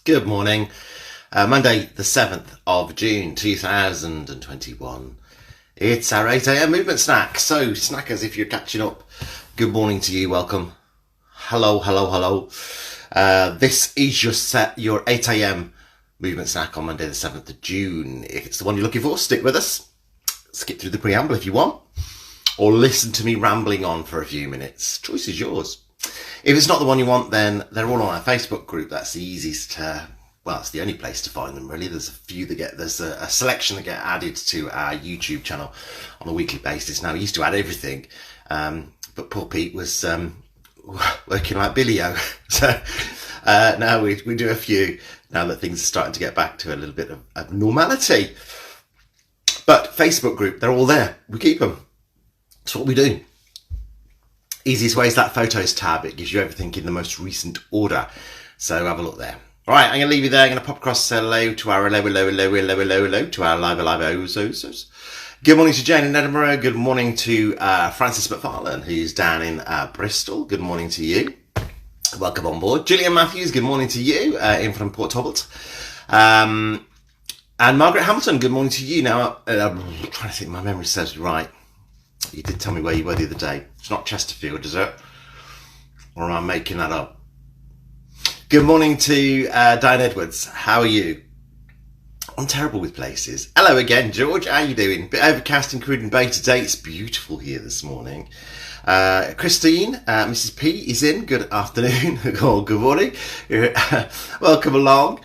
Good morning. Monday, the 7th of June, 2021. It's our 8 a.m. movement snack. So, snackers, if you're catching up, good morning to you. Welcome. Hello. This is your 8 a.m. movement snack on Monday, the 7th of June. If it's the one you're looking for, stick with us. Skip through the preamble if you want, or listen to me rambling on for a few minutes. Choice is yours. If it's not the one you want, then they're all on our Facebook group. That's the easiest, it's the only place to find them, really. There's a selection that get added to our YouTube channel on a weekly basis. Now, we used to add everything, but poor Pete was working like Billy-O. So now we do a few, now that things are starting to get back to a little bit of normality. But Facebook group, they're all there. We keep them. That's what we do. Easiest way is that photos tab. It gives you everything in the most recent order. So have a look there. All right, I'm going to leave you there. I'm going to pop across hello to our hello to our live ozos. Good morning to Jane in Edinburgh. Good morning to Francis McFarlane, who's down in Bristol. Good morning to you. Welcome on board. Gillian Matthews, good morning to you in from Port Talbot. And Margaret Hamilton, good morning to you. Now, I'm trying to think, my memory serves me right. You did tell me where you were the other day. It's not Chesterfield, is it? Or am I making that up? Good morning to Diane Edwards. How are you? I'm terrible with places. Hello again, George. How are you doing? Bit overcast in Cruden Bay today. It's beautiful here this morning. Christine, Mrs. P is in. Good afternoon. Or good morning. Welcome along.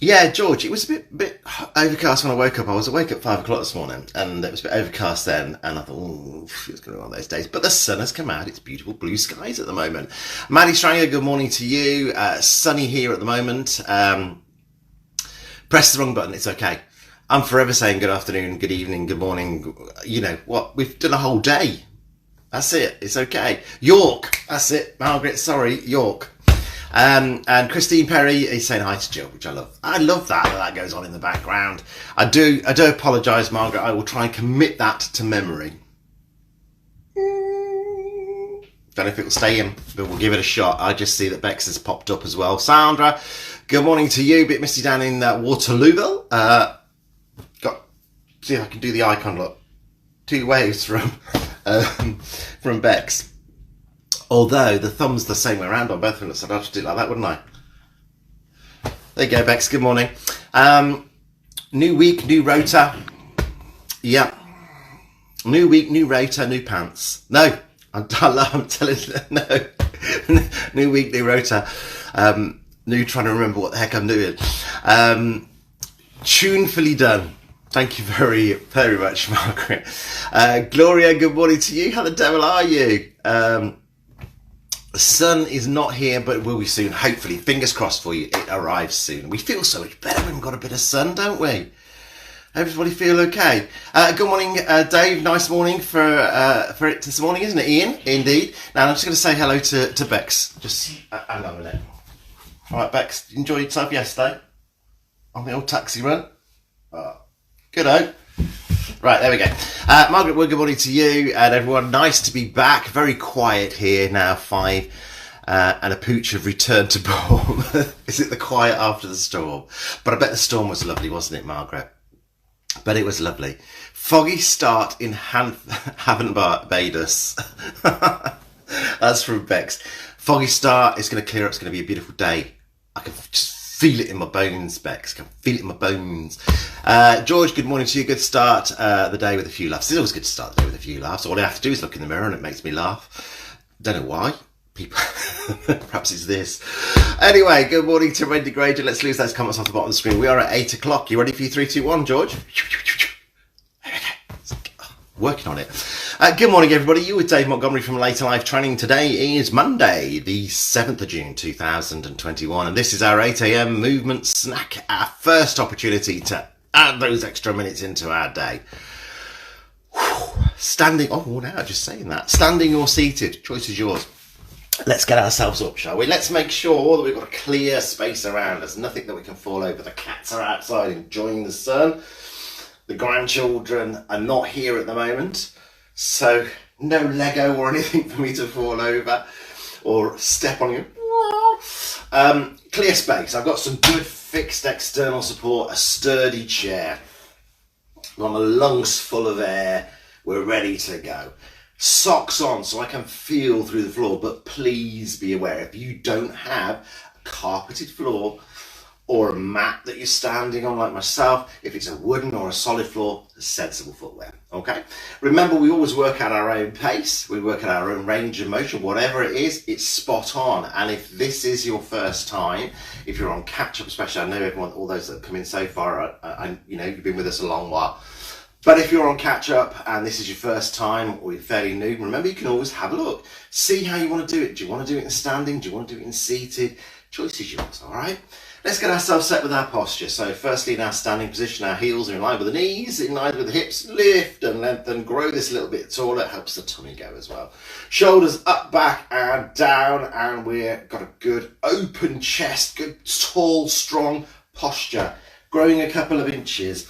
Yeah, George, it was a bit overcast when I woke up. I was awake at 5 o'clock this morning, and it was a bit overcast then, and I thought, it's going to be one of those days. But the sun has come out. It's beautiful blue skies at the moment. Maddie Stranger, good morning to you. Sunny here at the moment. Press the wrong button. It's okay. I'm forever saying good afternoon, good evening, good morning. You know what? We've done a whole day. That's it. It's okay. York. That's it. Margaret, sorry. York. And Christine Perry is saying hi to Jill, which I love. I love that goes on in the background. I do apologise, Margaret. I will try and commit that to memory. Don't know if it will stay in, but we'll give it a shot. I just see that Bex has popped up as well. Sandra, good morning to you. Bit misty down in Waterlooville. See if I can do the icon look. 2 waves from Bex. Although the thumb's the same way around on both of them, so I'd have to do it like that, wouldn't I? There you go, Bex. Good morning. New week, new rota. Yeah. New week, new rota, new pants. No, I'm telling you, no. New week, new rota. New trying to remember what the heck I'm doing. Tunefully done. Thank you very, very much, Margaret. Gloria, good morning to you. How the devil are you? The sun is not here, but it will be soon. Hopefully, fingers crossed for you. It arrives soon. We feel so much better when we've got a bit of sun, don't we? Everybody feel okay? Good morning, Dave. Nice morning for it this morning, isn't it, Ian? Indeed. Now, I'm just going to say hello to Bex. Just hang on a minute. All right, Bex, enjoyed yourself yesterday on the old taxi run? Good out. Right, there we go. Margaret Wood, good morning to you and everyone. Nice to be back. Very quiet here now, 5 and a pooch have returned to Bournemouth. Is it the quiet after the storm? But I bet the storm was lovely, wasn't it, Margaret? But it was lovely. Foggy start in haven't Barbados. That's from Bex. Foggy start. It's going to clear up. It's going to be a beautiful day. I can just feel it in my bones, Bex. I can feel it in my bones. George, good morning to you. Good to start the day with a few laughs. It's always good to start the day with a few laughs. All I have to do is look in the mirror and it makes me laugh. Don't know why. People, perhaps it's this. Anyway, good morning to Randy Granger. Let's lose those comments off the bottom of the screen. We are at 8 o'clock. You ready for your 3, 2, 1, George? Working on it. Good morning, everybody. You with Dave Montgomery from Later Life Training. Today is Monday, the 7th of June, 2021, and this is our 8 a.m. movement snack, our first opportunity to add those extra minutes into our day. Standing, worn out just saying that. Standing or seated, choice is yours. Let's get ourselves up, shall we? Let's make sure that we've got a clear space around us, nothing that we can fall over. The cats are outside enjoying the sun. The grandchildren are not here at the moment, so no Lego or anything for me to fall over or step on you. Clear space. I've got some good fixed external support, a sturdy chair. I've got my lungs full of air. We're ready to go. Socks on so I can feel through the floor, but please be aware, if you don't have a carpeted floor or a mat that you're standing on like myself, if it's a wooden or a solid floor, sensible footwear, okay? Remember, we always work at our own pace, we work at our own range of motion, whatever it is, it's spot on. And if this is your first time, if you're on catch-up especially, I know everyone, all those that have come in so far, you know, you've been with us a long while. But if you're on catch-up and this is your first time or you're fairly new, remember you can always have a look. See how you want to do it. Do you want to do it in standing? Do you want to do it in seated? Choice is yours, all right? Let's get ourselves set with our posture. So firstly, in our standing position, our heels are in line with the knees, in line with the hips. Lift and lengthen, grow this a little bit taller. It helps the tummy go as well. Shoulders up, back and down. And we've got a good open chest, good tall, strong posture. Growing a couple of inches.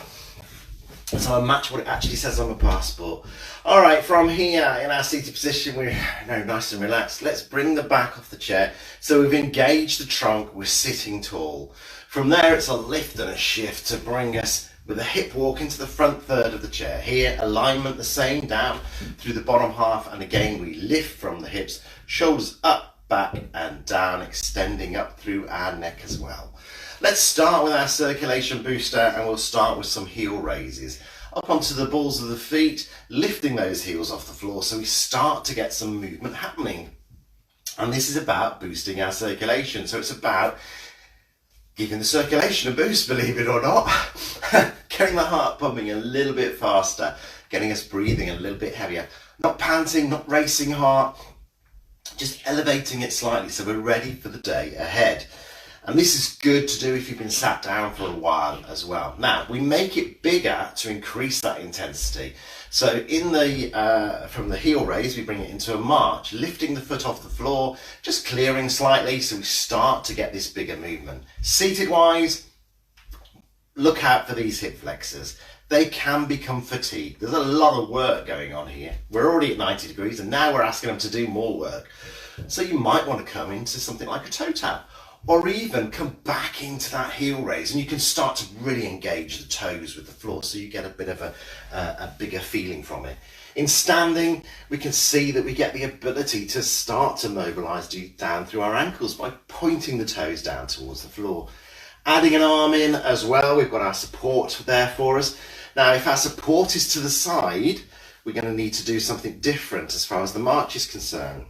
So I match what it actually says on my passport. All right, from here in our seated position, we're nice and relaxed. Let's bring the back off the chair. So we've engaged the trunk, we're sitting tall. From there, it's a lift and a shift to bring us with a hip walk into the front third of the chair. Here, alignment the same, down through the bottom half. And again, we lift from the hips, shoulders up, back and down, extending up through our neck as well. Let's start with our circulation booster and we'll start with some heel raises. Up onto the balls of the feet, lifting those heels off the floor so we start to get some movement happening. And this is about boosting our circulation. So it's about giving the circulation a boost, believe it or not. Getting the heart pumping a little bit faster, getting us breathing a little bit heavier. Not panting, not racing heart, just elevating it slightly so we're ready for the day ahead. And this is good to do if you've been sat down for a while as well. Now, we make it bigger to increase that intensity. So in the from the heel raise, we bring it into a march, lifting the foot off the floor, just clearing slightly so we start to get this bigger movement. Seated wise, look out for these hip flexors. They can become fatigued. There's a lot of work going on here. We're already at 90 degrees and now we're asking them to do more work. So you might want to come into something like a toe tap. Or even come back into that heel raise and you can start to really engage the toes with the floor so you get a bit of a bigger feeling from it. In standing, we can see that we get the ability to start to mobilise down through our ankles by pointing the toes down towards the floor. Adding an arm in as well, we've got our support there for us. Now, if our support is to the side, we're going to need to do something different as far as the march is concerned.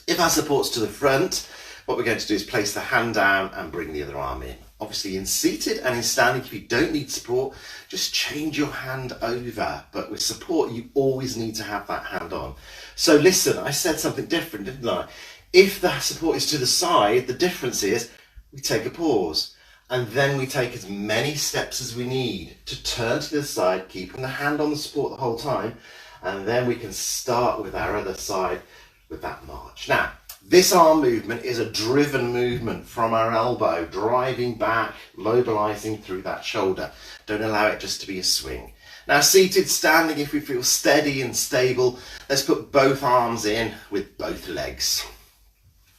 If our support's to the front, what we're going to do is place the hand down and bring the other arm in. Obviously in seated and in standing, if you don't need support, just change your hand over. But with support, you always need to have that hand on. So listen, I said something different, didn't I? If the support is to the side, the difference is we take a pause and then we take as many steps as we need to turn to the side, keeping the hand on the support the whole time. And then we can start with our other side with that march. Now, this arm movement is a driven movement from our elbow, driving back, mobilising through that shoulder. Don't allow it just to be a swing. Now, seated, standing, if we feel steady and stable, let's put both arms in with both legs.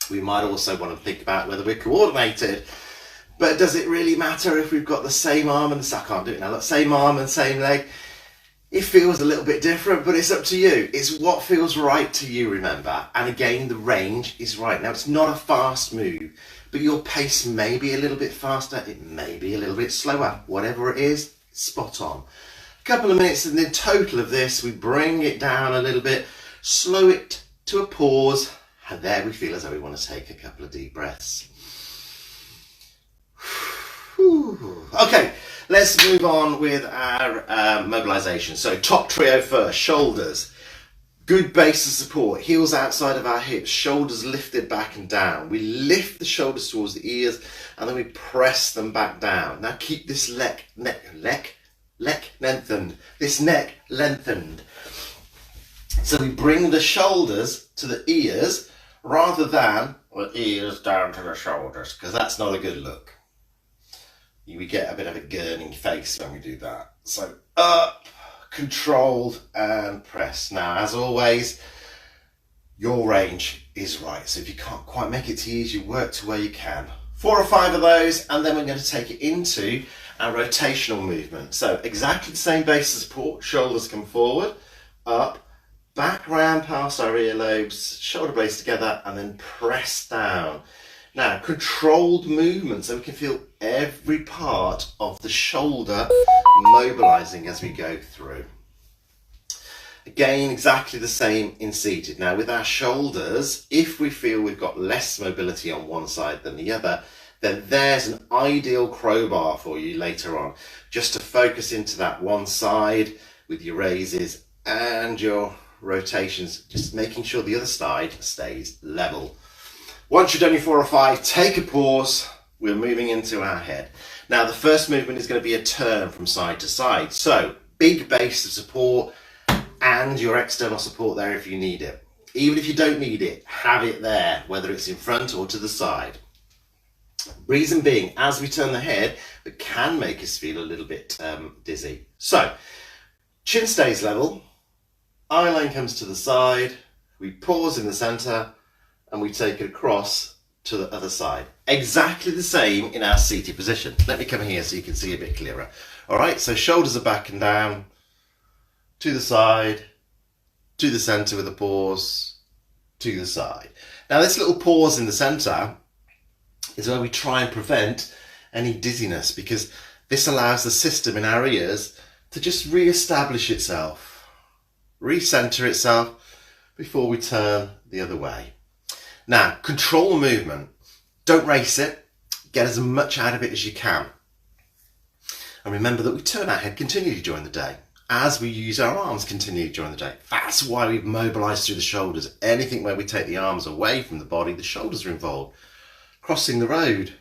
We might also want to think about whether we're coordinated, but does it really matter if we've got the same arm and I can't do it now, look, same arm and same leg? It feels a little bit different, but it's up to you. It's what feels right to you, remember. And again, the range is right. Now, it's not a fast move, but your pace may be a little bit faster. It may be a little bit slower. Whatever it is, spot on. A couple of minutes and in total of this, we bring it down a little bit, slow it to a pause, and there we feel as though we want to take a couple of deep breaths. Okay. Let's move on with our mobilisation. So top trio first, shoulders, good base of support, heels outside of our hips, shoulders lifted back and down. We lift the shoulders towards the ears and then we press them back down. Now keep this neck lengthened, this neck lengthened. So we bring the shoulders to the ears rather than the ears down to the shoulders, because that's not a good look. We get a bit of a gurning face when we do that. So up, controlled and press. Now, as always, your range is right. So if you can't quite make it to ease, you work to where you can. 4 or 5 of those, and then we're going to take it into our rotational movement. So exactly the same base of support, shoulders come forward, up, back round past our earlobes, shoulder blades together, and then press down. Now, controlled movement, so we can feel every part of the shoulder mobilizing as we go through. Again, exactly the same in seated. Now, with our shoulders, if we feel we've got less mobility on one side than the other, then there's an ideal crowbar for you later on, just to focus into that one side with your raises and your rotations, just making sure the other side stays level. Once you've done your 4 or 5, take a pause. We're moving into our head. Now, the first movement is going to be a turn from side to side. So, big base of support and your external support there if you need it. Even if you don't need it, have it there, whether it's in front or to the side. Reason being, as we turn the head, it can make us feel a little bit dizzy. So, chin stays level, eye line comes to the side, we pause in the center, and we take it across to the other side. Exactly the same in our seated position. Let me come here so you can see a bit clearer. All right, so shoulders are back and down, to the side, to the center with a pause, to the side. Now this little pause in the center is where we try and prevent any dizziness, because this allows the system in our ears to just re-establish itself, recenter itself before we turn the other way. Now, control movement. Don't race it. Get as much out of it as you can. And remember that we turn our head continually during the day, as we use our arms continually during the day. That's why we've mobilized through the shoulders. Anything where we take the arms away from the body, the shoulders are involved. Crossing the road,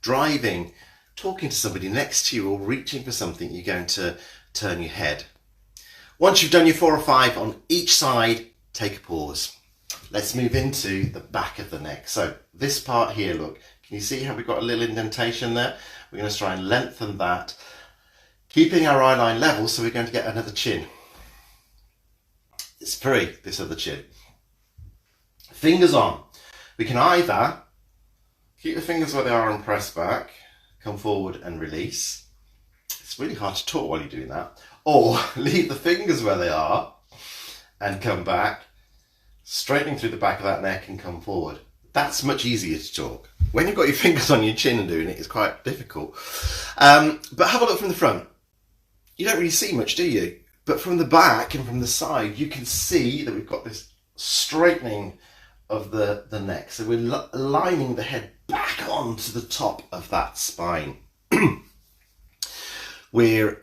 driving, talking to somebody next to you, or reaching for something, you're going to turn your head. Once you've done your 4 or 5 on each side, take a pause. Let's move into the back of the neck. So this part here, look, can you see how we've got a little indentation there? We're going to try and lengthen that, keeping our eye line level, so we're going to get another chin. It's free, this other chin. Fingers on. We can either keep the fingers where they are and press back, come forward and release. It's really hard to talk while you're doing that. Or leave the fingers where they are and come back, straightening through the back of that neck and come forward. That's much easier to talk. When you've got your fingers on your chin and doing it, it's quite difficult. But have a look from the front. You don't really see much, do you? But from the back and from the side, you can see that we've got this straightening of the neck. So we're aligning the head back onto the top of that spine. We're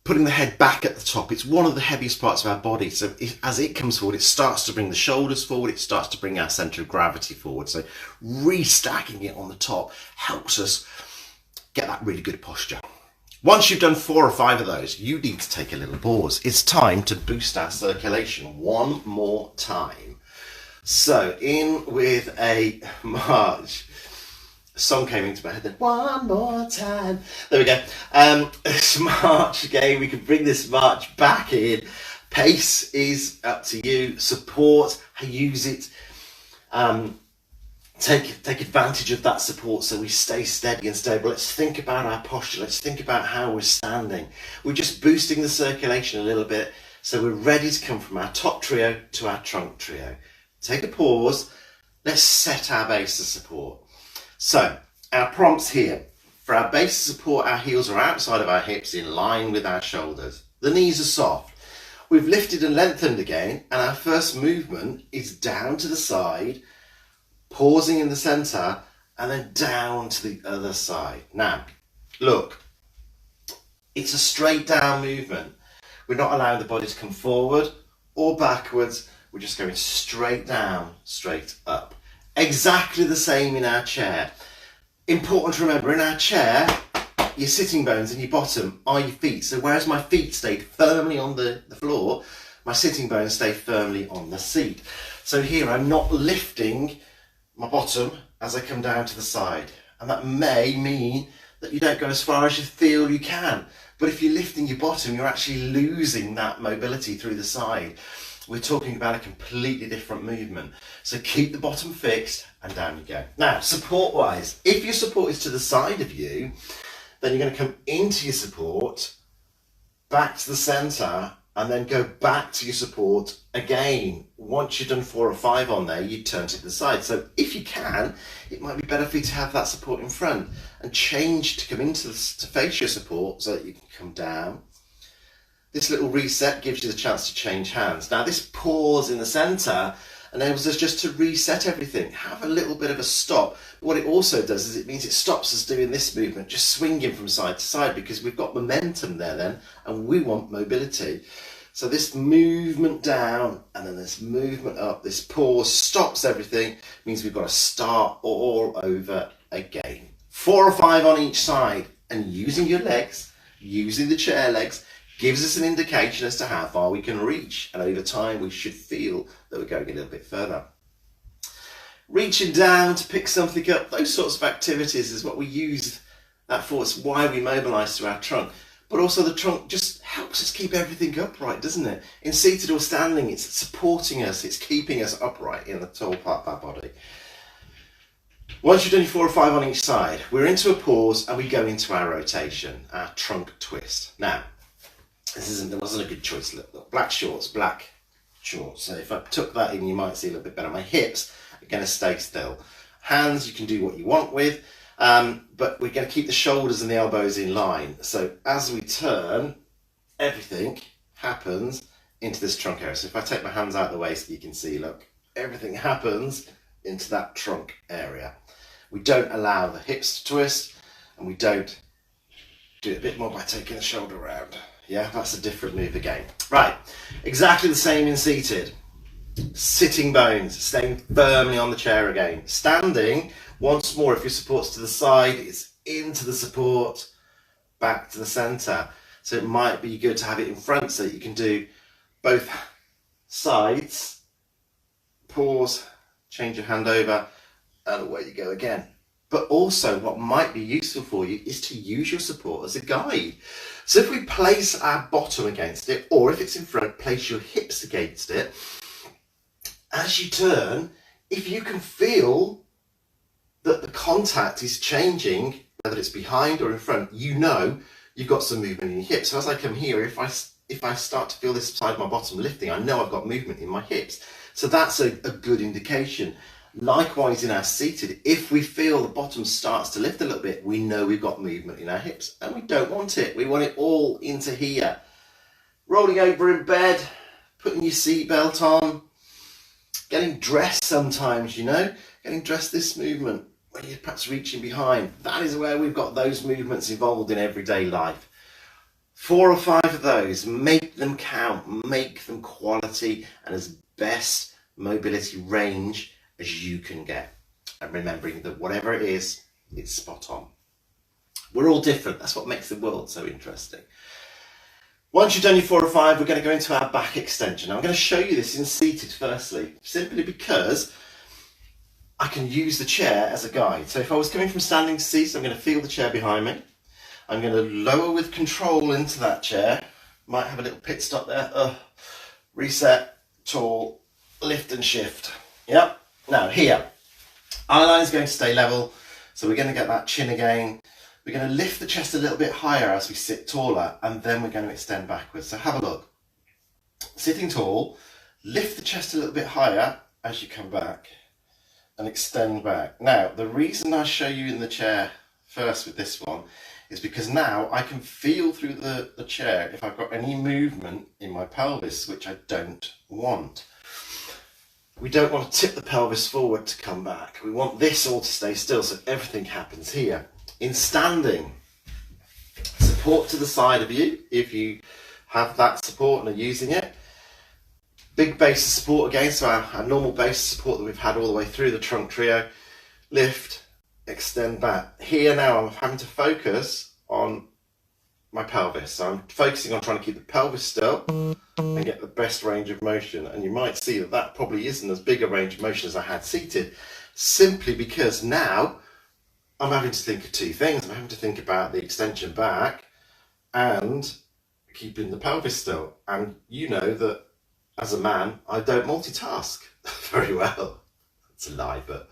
putting the head back at the top. It's one of the heaviest parts of our body. So as it comes forward, it starts to bring the shoulders forward. It starts to bring our center of gravity forward. So restacking it on the top helps us get that really good posture. Once you've done 4 or 5 of those, you need to take a little pause. It's time to boost our circulation one more time. So in with a march. A song came into my head then. One more time. There we go. This march again. We can bring this march back in. Pace is up to you. Support. Use it. Take advantage of that support so we stay steady and stable. Let's think about our posture. Let's think about how we're standing. We're just boosting the circulation a little bit so we're ready to come from our top trio to our trunk trio. Take a pause. Let's set our base of support. So our prompts here. For our base of support, our heels are outside of our hips in line with our shoulders. The knees are soft. We've lifted and lengthened again, and our first movement is down to the side, pausing in the center, and then down to the other side. Now, look, it's a straight down movement. We're not allowing the body to come forward or backwards. We're just going straight down, straight up. Exactly the same in our chair. Important to remember, in our chair, your sitting bones and your bottom are your feet. So whereas my feet stayed firmly on the floor, my sitting bones stay firmly on the seat. So here I'm not lifting my bottom as I come down to the side. And that may mean that you don't go as far as you feel you can. But if you're lifting your bottom, you're actually losing that mobility through the side. we're talking about a completely different movement. So keep the bottom fixed and down you go. Now, support wise, if your support is to the side of you, then you're going to come into your support, back to the center, and then go back to your support again. Once you've done 4 or 5 on there, you turn to the side. So if you can, it might be better for you to have that support in front and change to come into to face your support so that you can come down. This little reset gives you the chance to change hands. Now this pause in the center enables us just to reset everything, have a little bit of a stop. But what it also does is it means it stops us doing this movement, just swinging from side to side, because we've got momentum there then, and we want mobility. So this movement down and then this movement up, this pause stops everything, means we've got to start all over again. 4 or 5 on each side, and using your legs, using the chair legs, gives us an indication as to how far we can reach, and over time we should feel that we're going a little bit further. Reaching down to pick something up, those sorts of activities is what we use that for. It's why we mobilise through our trunk. But also the trunk just helps us keep everything upright, doesn't it? In seated or standing, it's supporting us, it's keeping us upright in the tall part of our body. Once you've done your 4 or 5 on each side, we're into a pause and we go into our rotation, our trunk twist. Now, there wasn't a good choice. Look, black shorts. So if I took that in, you might see a little bit better. My hips are going to stay still. Hands, you can do what you want with, but we're going to keep the shoulders and the elbows in line. So as we turn, everything happens into this trunk area. So if I take my hands out of the way so you can see, look, everything happens into that trunk area. We don't allow the hips to twist, and we don't do it a bit more by taking the shoulder around. Yeah, that's a different move again. Right, exactly the same in seated. Sitting bones, staying firmly on the chair again. Standing, once more, if your support's to the side, it's into the support, back to the center. So it might be good to have it in front so that you can do both sides, pause, change your hand over, and away you go again. But also what might be useful for you is to use your support as a guide. So if we place our bottom against it, or if it's in front, place your hips against it. As you turn, if you can feel that the contact is changing, whether it's behind or in front, you know you've got some movement in your hips. So as I come here, if I start to feel this side of my bottom lifting, I know I've got movement in my hips. So that's a good indication. Likewise in our seated, if we feel the bottom starts to lift a little bit, we know we've got movement in our hips, and we don't want it. We want it all into here. Rolling over in bed, putting your seatbelt on, getting dressed sometimes, you know, getting dressed, this movement, when you're perhaps reaching behind, that is where we've got those movements involved in everyday life. 4 or 5 of those, make them count, make them quality and as best mobility range as you can get, and remembering that whatever it is, it's spot on. We're all different. That's what makes the world so interesting. Once you've done your 4 or 5, we're going to go into our back extension. I'm going to show you this in seated firstly, simply because I can use the chair as a guide. So if I was coming from standing to seated, I'm going to feel the chair behind me. I'm going to lower with control into that chair. Might have a little pit stop there. Reset, tall, lift and shift. Yep. Now here, our line is going to stay level, so we're going to get that chin again. We're going to lift the chest a little bit higher as we sit taller, and then we're going to extend backwards. So have a look. Sitting tall, lift the chest a little bit higher as you come back and extend back. Now, the reason I show you in the chair first with this one is because now I can feel through the chair if I've got any movement in my pelvis, which I don't want. We don't want to tip the pelvis forward to come back. We want this all to stay still, so everything happens here. In standing, support to the side of you if you have that support and are using it. Big base of support again, so our normal base of support that we've had all the way through the trunk trio. Lift, extend back. Here now I'm having to focus on my pelvis. So I'm focusing on trying to keep the pelvis still and get the best range of motion. And you might see that that probably isn't as big a range of motion as I had seated, simply because now I'm having to think of 2 things. I'm having to think about the extension back and keeping the pelvis still. And you know that as a man, I don't multitask very well. That's a lie, but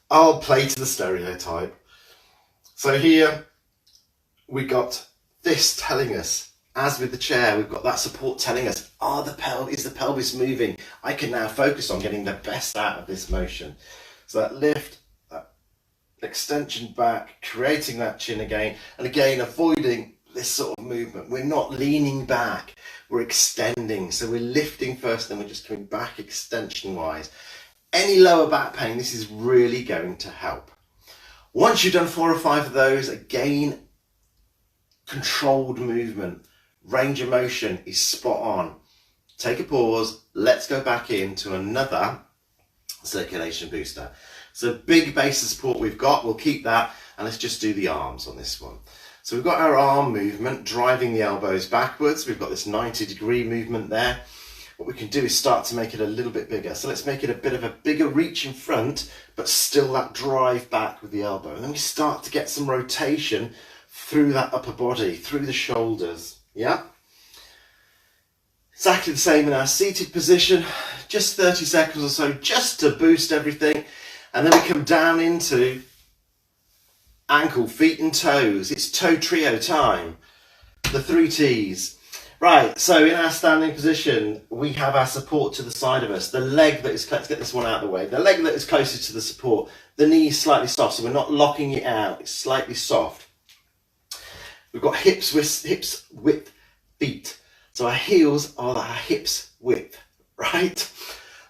I'll play to the stereotype. So here we got this telling us, as with the chair, we've got that support telling us, is the pelvis moving? I can now focus on getting the best out of this motion. So that lift, that extension back, creating that chin again, and again, avoiding this sort of movement. We're not leaning back, we're extending. So we're lifting first, then we're just coming back extension wise. Any lower back pain, this is really going to help. Once you've done 4 or 5 of those, again, controlled movement, range of motion is spot on. Take a pause, let's go back into another circulation booster. So big base of support we've got, we'll keep that, and let's just do the arms on this one. So we've got our arm movement, driving the elbows backwards. We've got this 90-degree movement there. What we can do is start to make it a little bit bigger. So let's make it a bit of a bigger reach in front, but still that drive back with the elbow. And then we start to get some rotation through that upper body, through the shoulders. Yeah? Exactly the same in our seated position. Just 30 seconds or so, just to boost everything. And then we come down into ankle, feet and toes. It's toe trio time. The 3 T's. Right, so in our standing position, we have our support to the side of us. The leg that is, let's get this one out of the way. The leg that is closest to the support, the knee is slightly soft, so we're not locking it out. It's slightly soft. We've got hips width feet. So our heels are our hips width, right?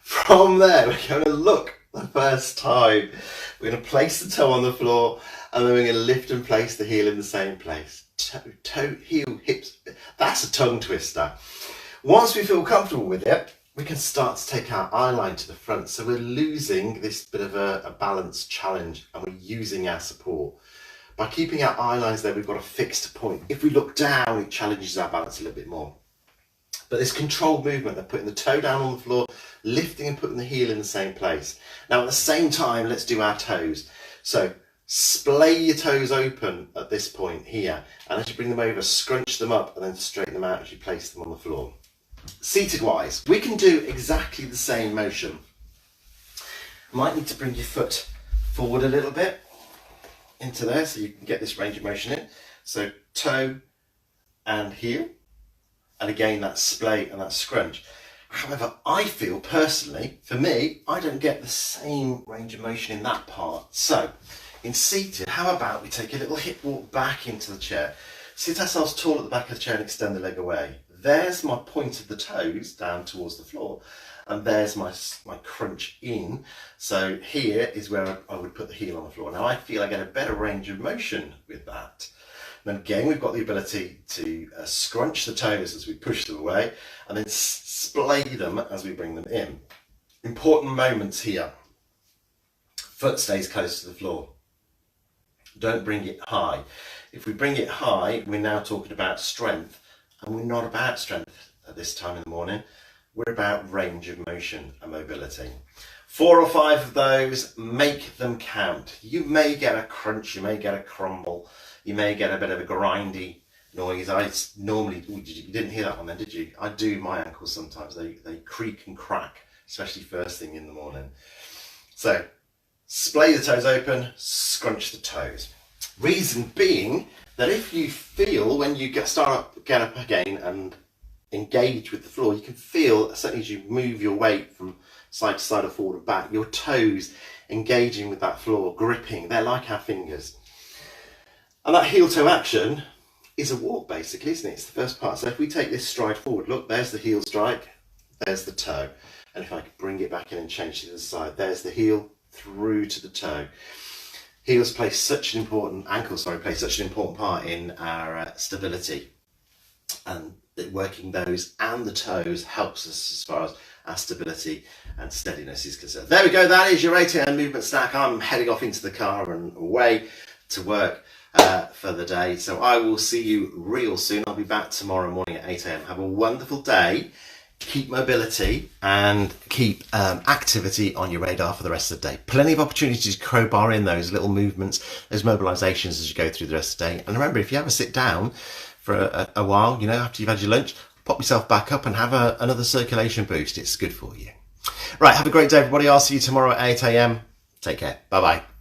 From there, we're going to look the first time. We're going to place the toe on the floor, and then we're going to lift and place the heel in the same place. Toe, heel, hips. That's a tongue twister. Once we feel comfortable with it, we can start to take our eye line to the front. So we're losing this bit of a balance challenge, and we're using our support. By keeping our eye lines there, we've got a fixed point. If we look down, it challenges our balance a little bit more. But this controlled movement, they're putting the toe down on the floor, lifting and putting the heel in the same place. Now at the same time, let's do our toes. So splay your toes open at this point here, and as you bring them over, scrunch them up and then straighten them out as you place them on the floor. Seated wise, we can do exactly the same motion. Might need to bring your foot forward a little bit into there so you can get this range of motion in. So toe and heel, and again that splay and that scrunch. However, I feel personally, for me, I don't get the same range of motion in that part. So in seated, how about we take a little hip walk back into the chair, sit ourselves tall at the back of the chair and extend the leg away. There's my point of the toes down towards the floor, and there's my crunch in. So here is where I would put the heel on the floor. Now I feel I get a better range of motion with that. And then again, we've got the ability to scrunch the toes as we push them away, and then splay them as we bring them in. Important moments here. Foot stays close to the floor. Don't bring it high. If we bring it high, we're now talking about strength, and we're not about strength at this time in the morning. We're about range of motion and mobility. 4 or 5 of those, make them count. You may get a crunch, you may get a crumble, you may get a bit of a grindy noise. I normally, you didn't hear that one then, did you? I do my ankles sometimes, they creak and crack, especially first thing in the morning. So, splay the toes open, scrunch the toes. Reason being that if you feel, when you get up again and engage with the floor, you can feel, certainly as you move your weight from side to side or forward and back, your toes engaging with that floor, gripping. They're like our fingers. And that heel toe action is a walk basically, isn't it? It's the first part. So if we take this stride forward, look, there's the heel strike, there's the toe. And if I could bring it back in and change to the side, there's the heel through to the toe. Heels play such an important, ankles play such an important part in our stability. And working those and the toes helps us as far as our stability and steadiness is concerned. There we go, that is your 8 AM movement snack. I'm heading off into the car and away to work for the day. So I will see you real soon. I'll be back tomorrow morning at 8 AM. Have a wonderful day. Keep mobility and keep activity on your radar for the rest of the day. Plenty of opportunities to crowbar in those little movements, those mobilisations as you go through the rest of the day. And remember, if you ever sit down for a while, you know, after you've had your lunch, pop yourself back up and have another circulation boost. It's good for you. Right, have a great day, everybody. I'll see you tomorrow at 8 a.m. Take care. Bye-bye.